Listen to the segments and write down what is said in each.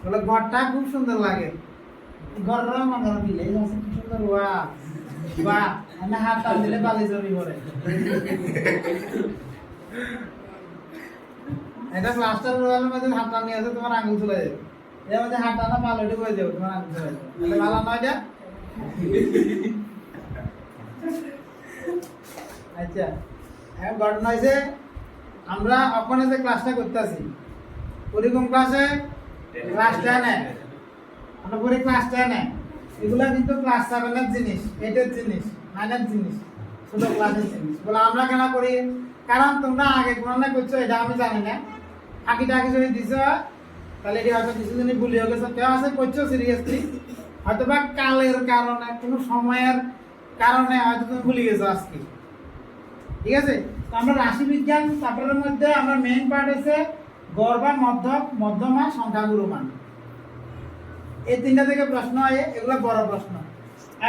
বলে ঘরটা খুব সুন্দর লাগে, ঘরটা মনে দিলে কি সুন্দর, বাহ আমি হাত টান দিলে বালি জমি পড়ে। এটা প্লাস্টার রোয়ালের মধ্যে হাত টান নিয়ে আছে, তোমার আঙুল চলে যাবে। এর মধ্যে হাত টানা পালটি হয়ে যাবে, তোমার আঙুল চলে যাবে। তাহলে ভালো নয় এটা। আচ্ছা, এখন ঘটনা হয়েছে আমরা ওখানে যে ক্লাসটা করতেছি, ওরকম ক্লাসে ক্লাস 10 আমরা পরে ক্লাস 10 এগুলা কিন্তু ক্লাস 7 জিনিস, 8 জিনিস, 9 জিনিস, ছোট ক্লাসের জিনিস। বলে আমরা কেন করি? কারণ তোমরা আগে কোনো না করছো, এটা আমি জানি না। টাকি যদি দিছো তাহলে এটি হয়তো কিছু দিনই ভুল হয়ে গেছে, কেউ আছে করছো সিরিয়াসলি, হয়তো বা কালের কারণে, কোনো সময়ের কারণে হয়তো তুমি ভুলে গেছো আজকে। ঠিক আছে, তো আমরা রাশি বিজ্ঞান চ্যাপ্টারের মধ্যে আমরা মেইন পার্ট হচ্ছে গড় বা মধ্যমা সংখ্যাগুরু মান। এই তিনটা থেকে প্রশ্ন হয়, এগুলো বড় প্রশ্ন।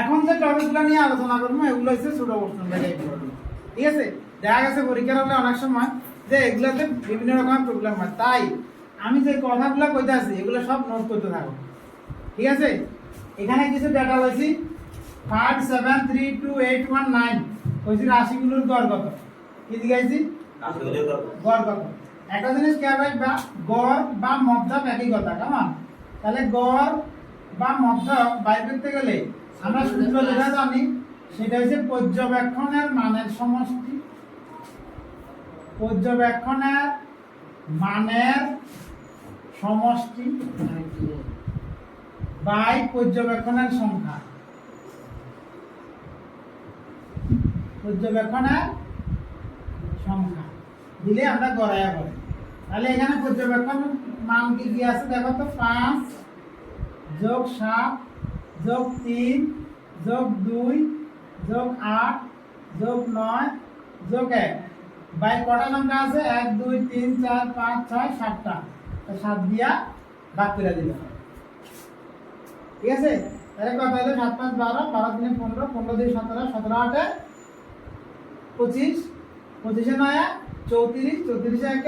এখন যে টপিকগুলো নিয়ে আলোচনা করবো এগুলো হচ্ছে ছোট প্রশ্ন। ঠিক আছে, দেখা গেছে পরীক্ষার হলে অনেক সময় যে এগুলোতে বিভিন্ন রকমের প্রবলেম হয়, তাই আমি যে কথাগুলো কইতে আছি এগুলো সব নোট করতে থাকো। ঠিক আছে, এখানে কিছু ডেটা লইছি 5 7 3 2 8 1 9 কইছি রাশিগুলোর গড় কত, কি দিয়েছি গড় কত। একটা জিনিস খেয়াল রাখবা, গড় বা মধ্যক একই কথা। কেমন? তাহলে গড় বা মধ্যক বাইর করতে গেলে আমরা সূত্র যেটা জানি সেটা হচ্ছে পর্যবেক্ষণের মানের সমষ্টি, পর্যবেক্ষণের মানের সমষ্টি বাই পর্যবেক্ষণের সংখ্যা, পর্যবেক্ষণের সংখ্যা দিলে আমরা গড়াইয়া পাবো। তাহলে এখানে পর্যবেক্ষণ মান কি কি আছে দেখো তো, 5 যোগ 7 যোগ 3 যোগ 2 যোগ 8 যোগ 9 যোগ 1 বাই কটা সংখ্যা আছে? 1 2 3 4 5 6 7টা। 7 দিয়া ভাগ করে দিলাম। ঠিক আছে, তাহলে কত হলো? 7 5 12, 12 3 15, 15 2 17, 17 8 25, 25 9 34, 34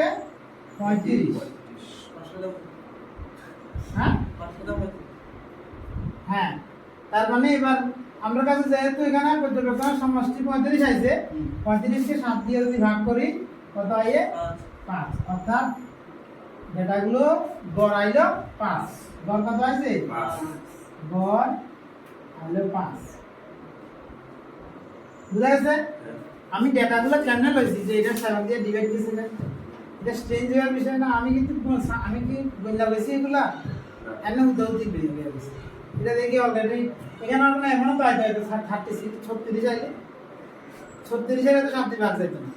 1 35। হ্যাঁ, তার মানে এবার আমরা কাছে যেহেতু এখানে পর্যবেক্ষণের সমষ্টি 35 আছে, 35 কে 7 দিয়ে যদি ভাগ করি কত হয়? 5। অর্থাৎ ডেটাগুলো গড় আইলো 5। গড় কত আছে? 5। গড় আইলো 5। বুঝা গেছে? আমি ডেটাগুলো কেমনে লইছি যে এটা 7 দিয়ে ডিভাইড দিছি না, এটা স্ট্রেঞ্জ হওয়ার বিষয় না। আমি কিন্তু আমি কি বললা লইছি এগুলা এমন উদাহরণ দিয়ে গেছি। এটা দেখি অলরেডি এখানে আমরা এমনও পাই যায় 36 36 আইলে 36 এর তো 7 দিয়ে ভাগ যাইত না।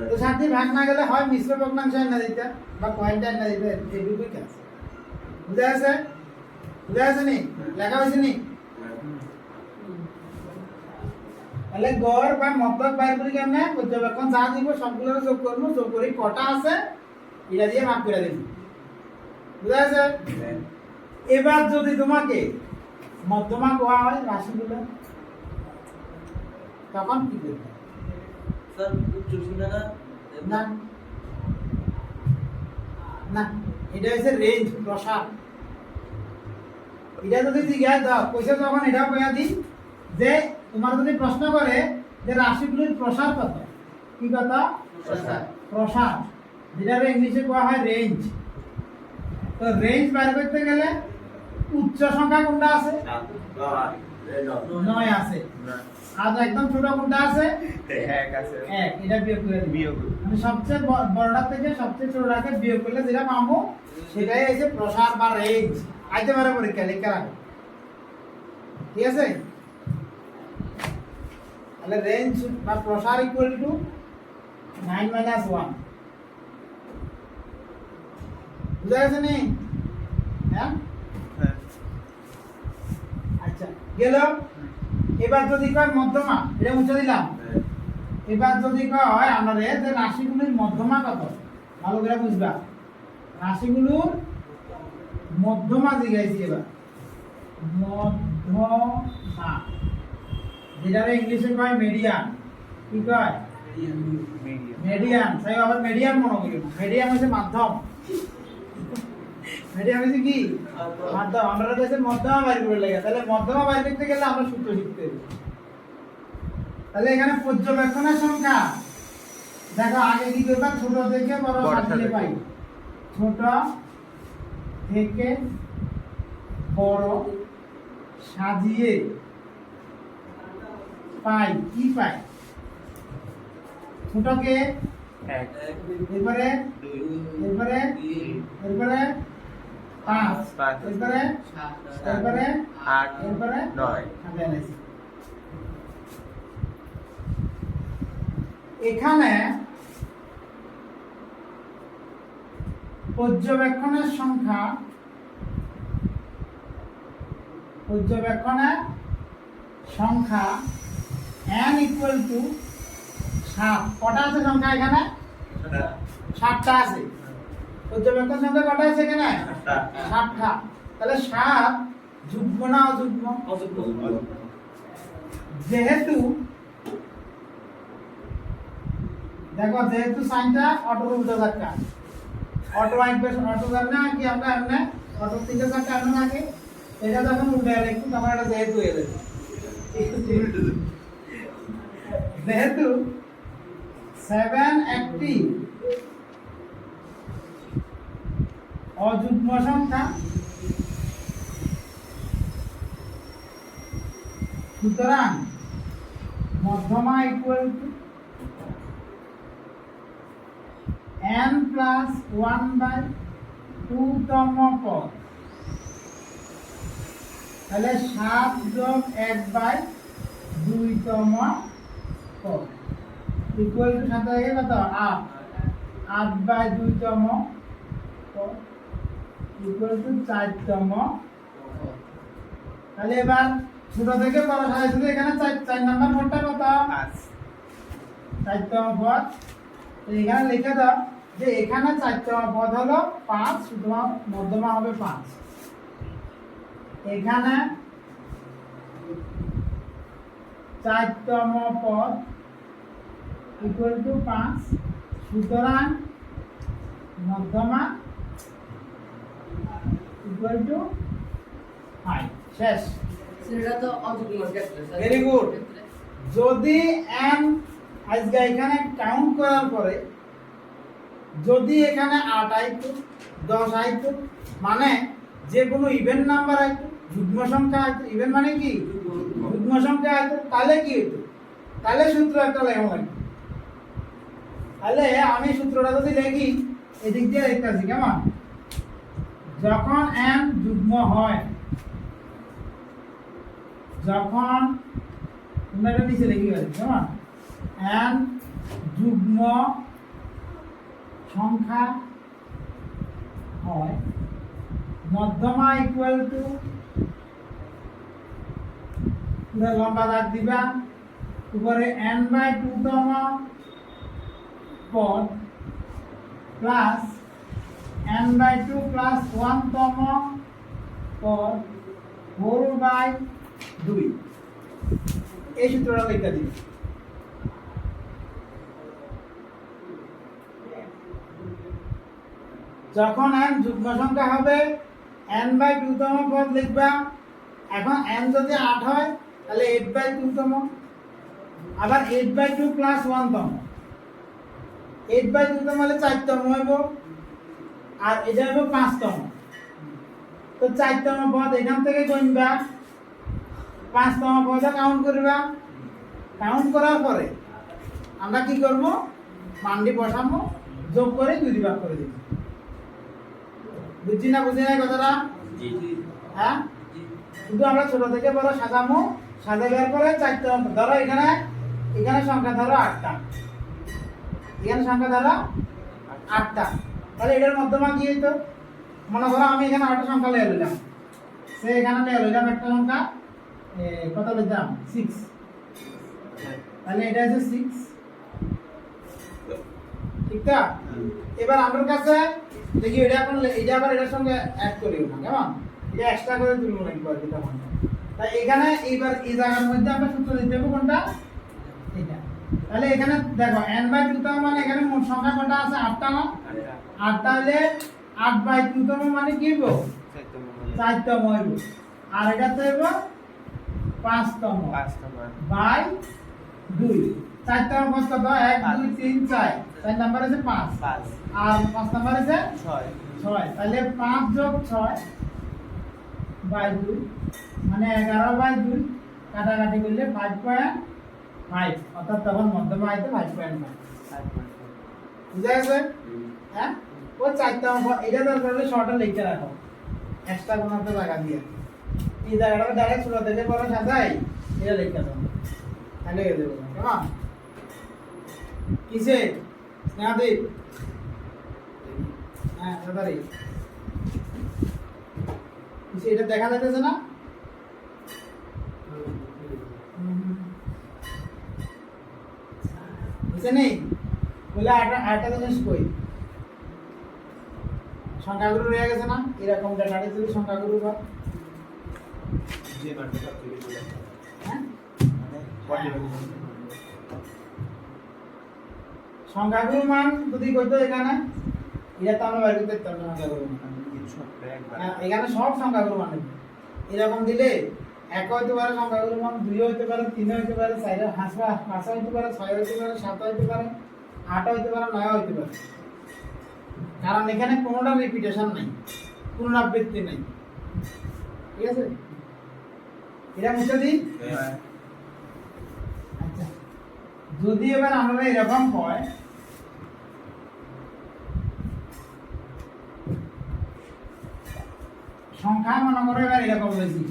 তো 7 দিয়ে ভাগ না গেলে হয় মিশ্র ভগ্নাংশ না দিতে বা পয়েন্ট না দিতে, এইটুকুই কাজ। বুঝা গেছে? বুঝা গেছে নি? লেখা হয়েছে নি? তাহলে গড় বা মধ্যক বাইর করি কেমনে? পর্যবেক্ষণ যা দিব সবগুলো যোগ করব, যোগ করি কটা আছে এটা দিয়ে ভাগ করে দেব। বুঝা গেছে? এবার যদি তোমাকে মধ্যমা কোয়া হয় রাশিগুলো, তখন কি করবে? স্যার উচ্চ সীমানা না না, এটা হচ্ছে রেঞ্জ, প্রসার। এটা যদি জিজ্ঞাসা দাও কইছে তখন এটা কইয়া দিই যে তোমার যদি প্রশ্ন করে যে রাশিগুলোর প্রসার কত, কি কথা? প্রসার। প্রসার, যেটা ইংলিশে কোয়া হয় রেঞ্জ। তো রেঞ্জ বাইর করতে গেলে উচ্চ সংখ্যা কোনটা আছে? 9 আছে। আর একদম ছোট কোনটা আছে? 1 আছে। 1। এটা বিয়োগ করে দিই। মানে সবচেয়ে বড়টা থেকে সবচেয়ে ছোটটাকে বিয়োগ করলে যেটা পাবো সেটাই হচ্ছে প্রসার বা রেঞ্জ। আইতে পারে পরীক্ষা লিখে রাখো। ঠিক আছে, তাহলে রেঞ্জ বা প্রসার ইকুয়াল টু 9 - 1। বুঝা গেছে নি? হ্যাঁ, আচ্ছা গেল। এবার যদি কয় মধ্যমা, এটা মুছে দিলাম। এবার যদি কয় আমাদের যে রাশিগুলোর মধ্যমা কত, ভালো করে বুঝবা। রাশিগুলোর মধ্যমা জিজ্ঞাসি। এবার মধ্যমা, যেটা ইংলিশে কয় মিডিয়ান। কি কয়? মিডিয়ান। তাই আবার মিডিয়ান মনে করি, মিডিয়ান হচ্ছে মাধ্যম। মিডিয়াম হচ্ছে কি মধ্যমা। আমরা কাছে মধ্যমা বাইর করে লাগে, তাহলে মধ্যমা বাইর করতে গেলে আমরা সূত্র শিখতে হবে। তাহলে এখানে পর্যবেক্ষণের সংখ্যা দেখো আগে কি করবা, ছোট থেকে বড় সাজিয়ে পাই, ছোট থেকে বড় সাজিয়ে পাই। কি পাই? ছোটকে এক এরপরে এরপরে এরপরে 5 পাঁচ, এরপরে এরপরে 8 এরপরে 9 এখানে পর্যবেক্ষণের সংখ্যা n equal to 7। কটা আছে সংখ্যা এখানে? 7টা আছে। পর্যবেক্ষণ সংখ্যা কটা আছে এখানে? 7টা। তাহলে 7 যুগ্ম না অযুগ্ম? যেহেতু দেখো, যেহেতু সাইনটা অটো উল্টো থাকা, অটো আসবে, অটো যাবে না কি, আমরা এমনি অটো 3টা 4টা এমন থাকে, এটা যখন উল্টে গেলে একটু তখন এটা যেহেতু এলে, যেহেতু 7 একটি অযুগ্ম সংখ্যা, সুতরাং মধ্যমা ইকুয়াল টু n প্লাস 1/2 তম পদ। তাহলে 7 যোগ 1/2 তম পদ ইকুয়াল টু 7 থেকে কত? 8। 8/2 তম পদ ইকুয়াল টু 4 তম পদ। তাহলে এবার ছোট থেকে বড় সাজাইছিল, এখানে 4 নাম্বার পদটা কত? 5 4 তম পদ। তো এখানে লিখে দাও যে এখানে 4 তম পদ হলো 5, সুতরাং মধ্যমা হবে 5। এখানে 4 তম পদ ইকুয়াল টু 5, সুতরাং মধ্যমা ইকুয়াল টু 5। শেষ। সেটা তো অযুগ্ম ক্ষেত্রে স্যার। Very good. যদি n আজকে এখানে কাউন্ট করার পরে যদি এখানে 8 আইতো, 10 আইতো, মানে যে কোনো ইভেন নাম্বার আইতো, যুগ্ম সংখ্যা আইতো, ইভেন মানে কি যুগ্ম সংখ্যা আইতো, তাহলে কি হইতো? তাহলে সূত্র একটা লেখা লাগবে। তাহলে আমি সূত্রটা যদি লিখি, এদিক দিয়ে লিখতেছি কেমন? যখন n যুগ্ম হয়, যখন তোমরা এটা নিচে লিখে গেছো কেমন? n যুগ্ম সংখ্যা হয়, মধ্যমা ইকুয়াল টু, পুরো লম্বা দাগ দিবা, উপরে n/2 তম পদ প্লাস n/2 প্লাস 1 তম পদ হোল বাই 2। এই সূত্রটা লিখে দিই। যখন n যুগ্ম সংখ্যা হবে n/2 তম পদ লিখবা। এখন n যদি 8 হয় তাহলে 8/2 তম, আবার 8/2 প্লাস 1 তম। 8/2 তম হলে 4 তম হইব, আর এটা হইব 5 তম। তো 4 তম পদ এখান থেকে গুণবা, 5 তম পদে কাউন্ট করবা। কাউন্ট করার পরে আমরা কি করব? মানটি বসাবো, যোগ করে 2 দিয়ে ভাগ করে দিব। বুঝছি না বুঝি নাই কথাটা? জি হ্যাঁ, শুধু আমরা ছোট থেকে বড় সাজামো, সাজাবার পরে 4 তম, ধরো এখানে সংখ্যা ধরো 8টা, এখানে সংখ্যা ধরো 8টা, তাহলে এটার মধ্যমা কি হইতো? মনে করো আমি এখানে 8টা সংখ্যা লিয়ে নিলাম, সে এখানে লিয়ে নিলাম একটা সংখ্যা, কত লিখলাম? 6। তাহলে এটা হচ্ছে 6, ঠিক তো? এবার আমার কাছে দেখি এটা এখন এটা আবার এটার সঙ্গে অ্যাড করিও না, কেমন? এটা এক্সট্রা করে তুলবো না একবার, এটা মানে তাই এখানে এইবার এই জায়গার মধ্যে আমরা সূত্র দিতে হবে কোনটা? এটা। তাহলে এখানে দেখো n/2 তম মানে এখানে মোট সংখ্যা কত আছে? 8টা না? 8টা হলে 8/2 মানে কি হইব 4তম হইব আর এটা তো হইব 5তম বাই 2 4তম কত কত 1 2 3 4 4 নাম্বার আছে 5 আর 5 নাম্বার আছে 6 তাহলে 5 যোগ 6 বাই 2 মানে 11/2 কাটাকাটি করলে 5.5 অর্থাৎ তখন মধ্যমা আইতে 5.5 বুঝা গেছে হ্যাঁ ও 4তম এটা দরকার হলে শর্টে লিখে রাখো এক্সট্রা কোনো একটা জায়গা দিয়ে এই জায়গাটা ডাইরেক্ট ছোট থেকে বড় সাজাই এটা লিখে দাও তাহলে হয়ে যাবে কেমন কিসে স্নেহাদীপ হ্যাঁ দাদারি কিসে এটা দেখা যাচ্ছে না বুঝছে নেই বলে আটা জিনিস কই সংখ্যাগুলো রয়ে গেছে না এরকম ডাটাতে যদি সংখ্যাগুলো বা হ্যাঁ সংখ্যাগুলোর মান যদি কইতো এখানে এটা তো আমরা বাইরে করতে পারতাম না সংখ্যাগুলো এখানে সব সংখ্যাগুলো মান এরকম দিলে এক হইতে পারে সংখ্যাগুলোর মান 2 হইতে পারে 3 হইতে পারে 4 হাসবা 5 হইতে পারে 6 হইতে পারে 7 হইতে পারে 8 হইতে পারে 9 হইতে পারে কারণ এখানে কোনোটা রিপিটেশন নাই পুনরাবৃত্তি নাই ঠিক আছে এটা মুছে দিই আচ্ছা যদি এবার আমরা এরকম হয় সংখ্যা মনে করো এবার এরকম হয়েছি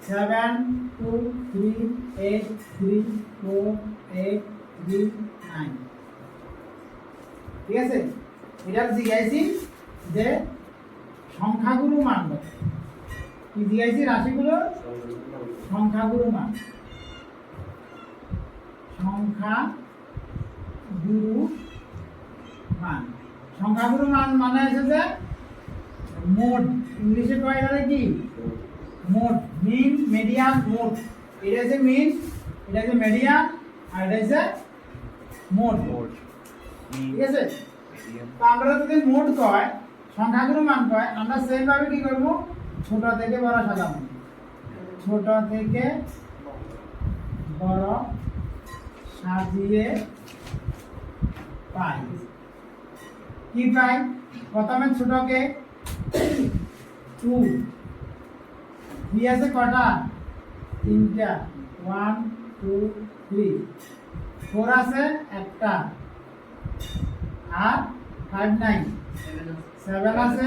7 2 3 8 3 4 8 3 9 ঠিক আছে এটা জিজ্ঞাসি যে সংখ্যাগুলো মান কত কি জিজ্ঞাসি রাশিগুলো সংখ্যাগুলো মান সংখ্যাগুলো মান মানে হচ্ছে যে মোড ইংলিশে কয় গেলে কি মোড মিন মিডিয়ান মোড এটা হচ্ছে মিন এটা হচ্ছে মিডিয়ান আর এটা হচ্ছে মোড ঠিক আছে তো আমরা যদি মোড কয় সংখ্যাগুলো মান কয় আমরা সেম ভাবে কি করব ছোট থেকে বড় সাজাবো ছোট থেকে বড় সাজিয়ে পাই কি পাই প্রথমে ছোটকে 2 কি আছে কটা তিনটা 1 2 3 4 আছে একটা আর 5 9 7 আছে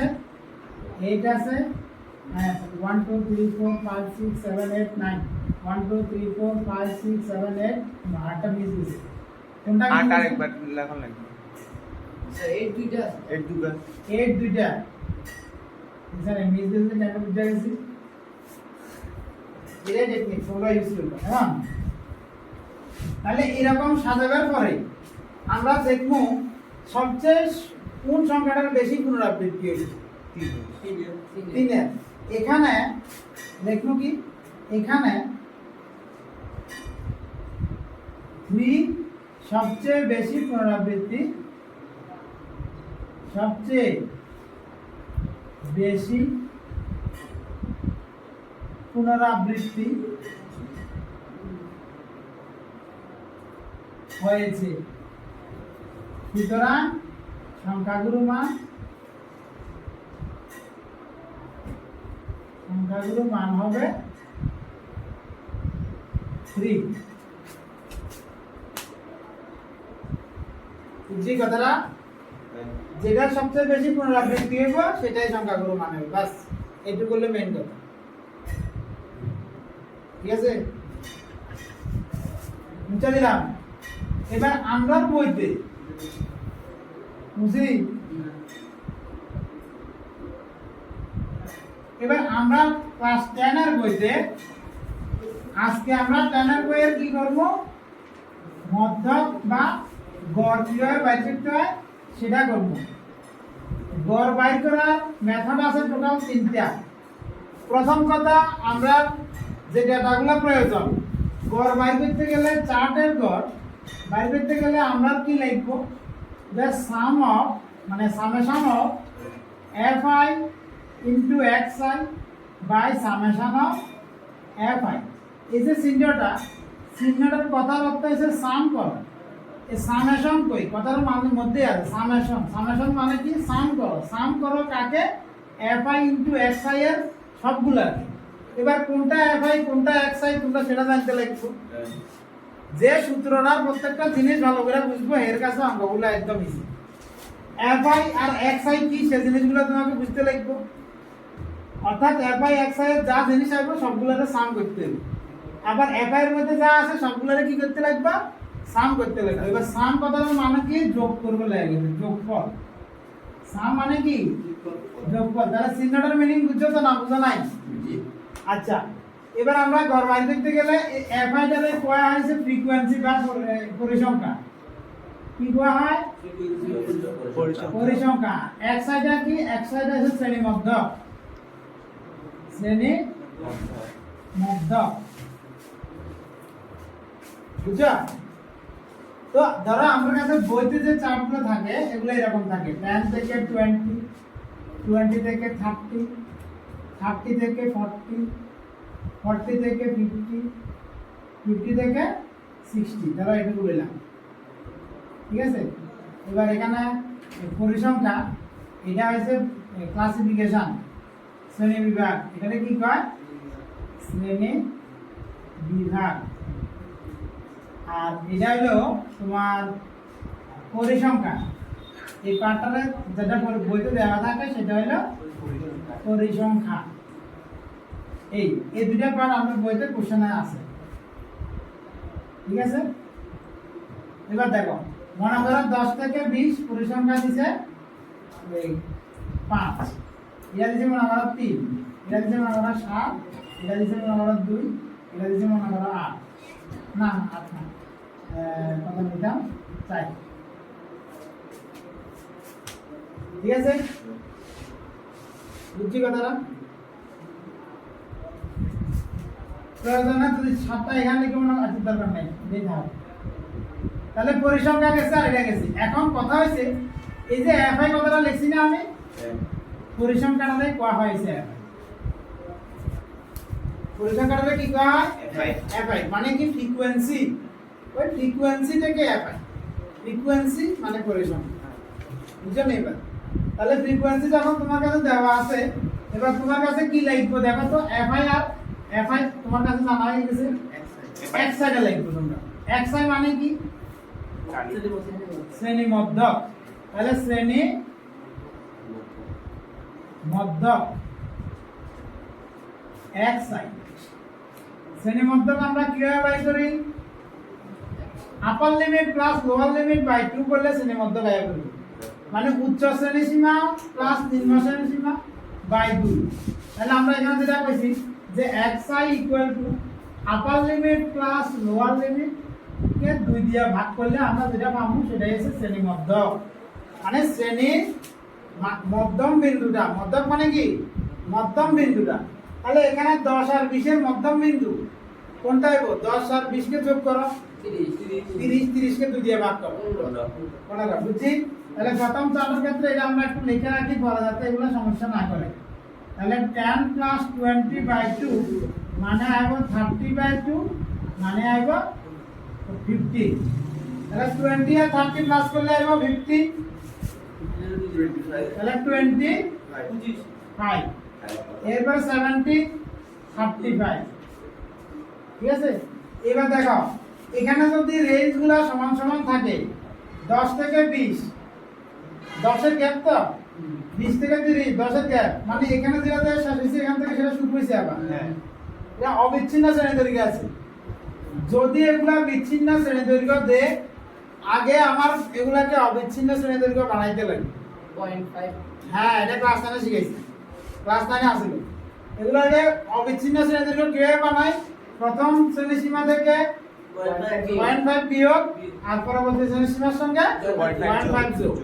8 আছে 1 2 3 4 5 6 7 8 9 1 2 3 4 5 6 7 8 আটটা মিস দিছে কোনটা আট আর একবার লেখন লাগবে স্যার 8 দুইটা 8 দুইটা স্যার মিস দিলে কেন বুঝা গেছি এটা টেকনিক তোমরা ইউজ করবে হ্যাঁ তাহলে এরকম সাজাবার পরে আমরা দেখব সবচেয়ে কোন সংখ্যাটার বেশি পুনরাবৃত্তি হয়েছে 3 এখানে দেখো কি এখানে 3 সবচেয়ে বেশি পুনরাবৃত্তি সবচেয়ে বেশি পুনরাবৃত্তি হয়েছে সুতরাং সংখ্যাগুলো মান হবে 3 বুঝছি কথাটা যেটা সবচেয়ে বেশি পুনরাবৃত্তি হইব সেটাই সংখ্যাগুলো মান হবে বাস এইটুকু হলো মেইন কথা ঠিক আছে মুছে দিলাম এবার আমরা বইতে বুঝি এবার আমরা ক্লাস 10 এর বইতে আজকে আমরা 10 এর বইয়ের কি করব মধ্যক বা গড় কিভাবে বাইর করতে হয় সেটা করব গড় বাইর করার মেথড আছে টোটাল 3টা প্রথম কথা আমরা যে ডেটাগুলো প্রয়োজন গড় বাইর করতে গেলে চার্টের গড় বাইর করতে গেলে আমরা কি লিখব the sum of মানে summation of fi into xi by summation of fi। এই যে চিহ্নটার কথার অর্থ হচ্ছে সাম করো। এই সামেশন কই কথার মানে মধ্যে আছে সামেশন মানে কি সাম করো কাকে fi ইনটু xi এর সবগুলাকে। এবার কোনটা fi কোনটা xi তোমরা সেটা জানতে লাগবে। যে সূত্রটার প্রত্যেকটা জিনিস ভালো করে বুঝবো এর কাছে অঙ্কগুলো একদম ইজি। fi আর xi কি সেই জিনিসগুলো তোমাকে বুঝতে লাগবে। অর্থাৎ fi xi এর যা জিনিস আসবে সবগুলোরে সাম করতে হবে। আবার fi এর মধ্যে যা আছে সবগুলোরে কি করতে লাগবে সাম করতে লাগবে। এবার সাম কথার মানে কি যোগ করবে লাগবে যোগফল। সাম মানে কি যোগফল। তাহলে চিহ্নটার মিনিং বুঝছো তো না বুঝো নাই? আচ্ছা এবার আমরা গড় দেখতে গেলে fi টারে কোয়া হইছে ফ্রিকোয়েন্সি বা পরিসংখ্যান। কি কোয়া হয় পরিসংখ্যান। xi টা কি xi টা হচ্ছে শ্রেণী মধ্যক বুঝছো? তো ধরো আমার কাছে বইতে যে চার্টগুলো থাকে এগুলো এরকম থাকে 10 থেকে 20 20 থেকে 30 30 থেকে 40 40 থেকে 50 50 থেকে 60 ধরো এটুকু বললাম, ঠিক আছে? এবার এখানে পরিসংখ্যা এটা হচ্ছে ক্লাসিফিকেশন শ্রেণী বিভাগ। এখানে কি কয় শ্রেণী বিভাগ। আর এটা হলো তোমার পরিসংখ্যা। এই পার্টটারে যেটা বইতে দেওয়া থাকে সেটা হলো পরিসংখ্যা। এই দুইটা পার্ট আমাদের বইতে কোশ্চেনে আছে, ঠিক আছে? এবার দেখো মনে করো 10 থেকে 20 পরিসংখ্যা দিছে 5, এটা দিছে মনে করো 3, এটা দিছে মনে করো 7, এটা দিছে মনে করো 2, এটা দিছে মনে করো 8 না 8 না কত নিতাম 4, ঠিক আছে? বুঝছি কথাটা? প্রয়োজন না যদি 7টা এখানে লিখে মনে আছে দরকার নাই দিতে হবে। তাহলে পরিসংখ্যা গেছে আর এটা গেছে। এখন কথা হইছে এই যে fi কথাটা লিখছি না আমি পরিসংখ্যাটাতে কোয়া হয়েছে পরিসংখ্যাটাতে কি কোয়া হয় fi মানে কি ফ্রিকোয়েন্সি। ওই ফ্রিকোয়েন্সি থেকে fi ফ্রিকোয়েন্সি মানে পরিসংখ্যা, বুঝছো না? এবার তাহলে ফ্রিকোয়েন্সি যখন তোমার কাছে দেওয়া আছে এবার তোমার কাছে কি লিখবো দেখো তো fi আর fi তোমার কাছে জানা হয়ে গেছে xi টা লিখবো তোমরা। xi মানে কি শ্রেণী মধ্যক। তাহলে শ্রেণী মধ্যক xi। শ্রেণী মধ্যক আমরা কিভাবে বাই করি? Upper limit plus lower limit by 2 করলে শ্রেণী মধ্যক বাই করি। মানে উচ্চ শ্রেণী সীমা প্লাস নিম্ন শ্রেণী সীমা বাই 2। তাহলে আমরা এখানে যেটা কইছি যে xi equal to upper limit plus lower limit কে 2 দিয়ে ভাগ করলে আমরা যেটা পাবো সেটাই হচ্ছে শ্রেণী মধ্যক। মানে শ্রেণীর মধ্যম বিন্দুটা, মধ্যক মানে কি মধ্যম বিন্দুটা। তাহলে এখানে 10 আর 20 এর মধ্যম বিন্দু কোনটা হইব? 10 আর 20 কে যোগ করো 30 30 কে 2 দিয়ে ভাগ করো 15। বুঝছি? তাহলে প্রথম চাপের ক্ষেত্রে এটা আমরা একটু লিখে রাখি পরে যাতে এগুলো সমস্যা না করে। তাহলে 10 প্লাস 20/2 মানে আইব 30/2 মানে আইব 50। তাহলে 20 আর 30 প্লাস করলে আইব 50। তাহলে 25। এরপর 70 35, ঠিক আছে? এবার দেখো এখানে যদি রেঞ্জগুলো সমান সমান থাকে 10 থেকে 20 10 এর গ্যাপ তো 20 থেকে 30 10 এর গ্যাপ মানে এখানে যেটা শেষ হইছে এখান থেকে সেটা শুরু হইছে আবার। এটা অবিচ্ছিন্ন শ্রেণী দৈর্ঘ্য আছে। যদি এগুলা বিচ্ছিন্ন শ্রেণী দৈর্ঘ্য দে আগে আমার এগুলাকে অবিচ্ছিন্ন শ্রেণী দৈর্ঘ্য বানাইতে লাগে 0.5। হ্যাঁ এটা ক্লাস 9 শিখাইছি, ক্লাস 9 আসলে এগুলাকে অবিচ্ছিন্ন শ্রেণী দৈর্ঘ্য কিভাবে বানাই? প্রথম শ্রেণী সীমা থেকে 0.5 বিয়োগ আর পরবর্তী শ্রেণী সীমার সঙ্গে 0.5 যোগ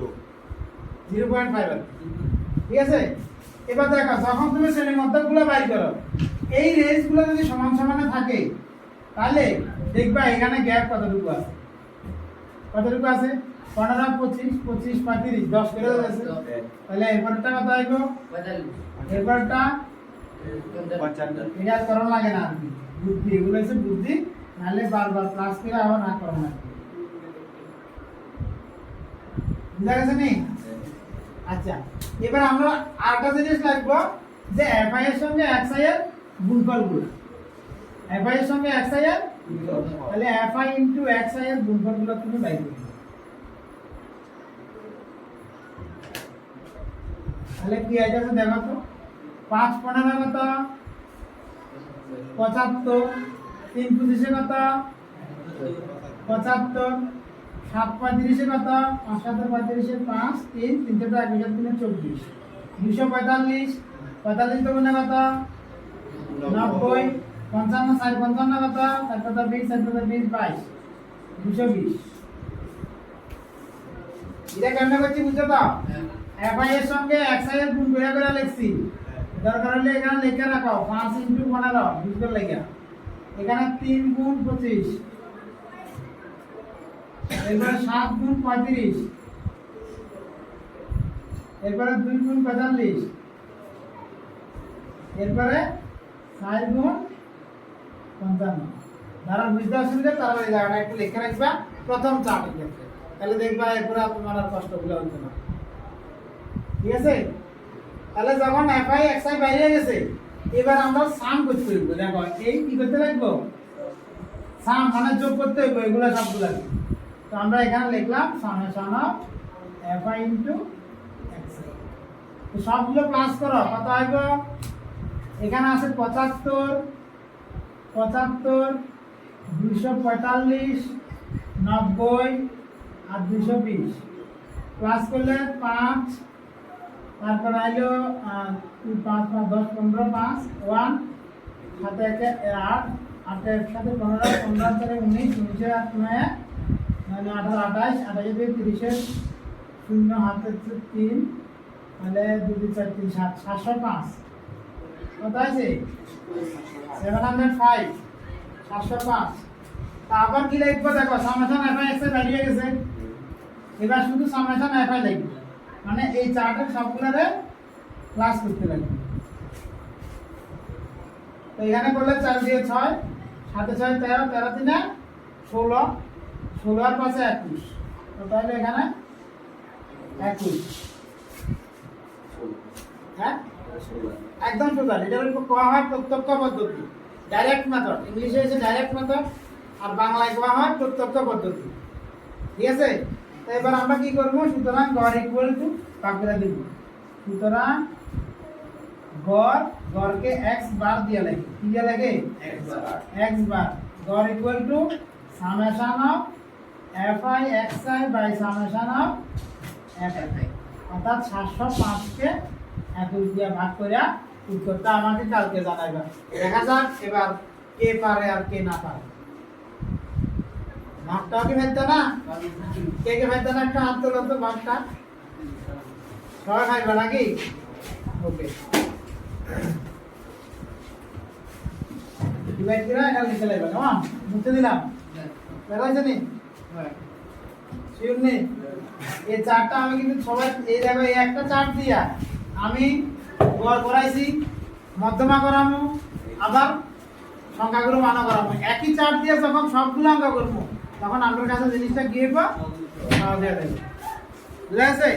0.5। ঠিক আছে? এবার দেখো যখন তুমি শ্রেণী মধ্যকগুলো বাইর করো এই রেঞ্জগুলো যদি সমান সমানে থাকে তাহলে দেখবা এখানে গ্যাপ কতটুকু আছে, কতটুকু আছে 15 25 25 35 10 করে দিয়েছে তাহলে এবারটা কত আইব 45 এবারটা 55 এটা করা লাগে না আর কি বুদ্ধি এগুলো হচ্ছে বুদ্ধি নাহলে বারবার ক্লাস করে আবার না করা না বুঝা গেছে নি আচ্ছা এবার আমরা আরেকটা জিনিস লিখবো যে এফআই এর সঙ্গে এক্সআই এর গুণফল গুলো এফআই এর সঙ্গে এক্সআই এর তাহলে এফআই ইনটু এক্সআই এর গুণফল গুলো তুমি বাইর করবে তাহলে কি আইতেছে দেখো তো 5 15 কত 75 3 25 কত 75 7 35 কত 5 7 35 5 3 3 টা 1 3 24 245 45 তো গুণে কত 90 55 4 55 কত 7 20 7 20 22 220 এটা কেমনে করছি বুঝছো তো এফআই এর সঙ্গে এক্সআই এর গুণ করে করে লিখছি দরকার হলে এখানে লিখে রাখো 5 ইনটু 15 বুঝতে লাগা এখানে 3 গুণ 25 এরপরে 7 গুণ 35 এরপরে 2 গুণ 45 এরপরে 4 গুণ 55 যারা বুঝতে অসুবিধা তারা এই জায়গাটা একটু লিখে রাখবা প্রথম চার্টের ক্ষেত্রে তাহলে দেখবা এরপরে তোমার আর কষ্টগুলো হচ্ছে না ঠিক আছে তাহলে যখন এফআই এক্সআই বাইরে গেছে এবার আমরা সাম করতে হইব দেখো এই কি করতে লাগবো সাম মানে যোগ করতে হইব এগুলা সবগুলা তো আমরা এখানে লিখলাম summation of FI into XI তো সবগুলো প্লাস করো কত হইব এখানে আছে 75 245 90 আর 220 প্লাস করলে 5 তারপর আইলো 2 5 5 10 15 5 1 সাথে একে 8 8 এর সাথে 15 15 করে 19 19 আর 9 মানে 18 28 28 দিয়ে 30 এর 0 হাতে 3 তাহলে 2 2 4 3 7 705 কত আছে 705 705 তারপর কি লিখবো দেখো সামেশন এফআই এক্স এর ভ্যালু গেছে এবার শুধু সামেশন এফআই লিখবো মানে এই চার্টের সবগুলোরে প্লাস করতে লাগবে তো এখানে করলে 4 দিয়ে 6 7 6 13 13 3 16 16 আর পাশে 21 তো তাহলে এখানে 21 হ্যাঁ একদম টোটাল এটা কোয়া হয় প্রত্যক্ষ পদ্ধতি ডাইরেক্ট মেথড ইংলিশে আছে ডাইরেক্ট মেথড আর বাংলায় কোয়া হয় প্রত্যক্ষ পদ্ধতি ঠিক আছে তো এবার আমরা কি করব সুতরাং গড় ইকুয়াল টু কাকুরা দিব সুতরাং গড়কে x বার দিয়ে লাগে কি দিয়ে লাগে x বার গড় equal to summation of fi xi by summation of fi অর্থাৎ 705 কে 21 দিয়ে ভাগ কইরা উত্তরটা আমাকে কালকে জানাইবা দেখা যাক এবার কে পারে আর কে না পারে ভাগটা কি ফেলতে না কে ফেলতে না একটা হাত তোলো তো ভাগটা সবাই খাইবা নাকি ওকে ডিভাইড করে এটা লিখে লাগবে কেমন মুছে দিলাম দেখা যাচ্ছে নি শিওর নেই এই চারটা আমি কিন্তু সবাই এই দেখো এই একটা চার্ট দিয়া আমি গড় করাইছি মধ্যমা করামু আবার সংখ্যাগুলো মানা করামু একই চার্ট দিয়ে যখন সবগুলো অঙ্ক করবো তখন আপনার কাছে জিনিসটা গিয়ে পাওয়া যাবে বুঝা গেছে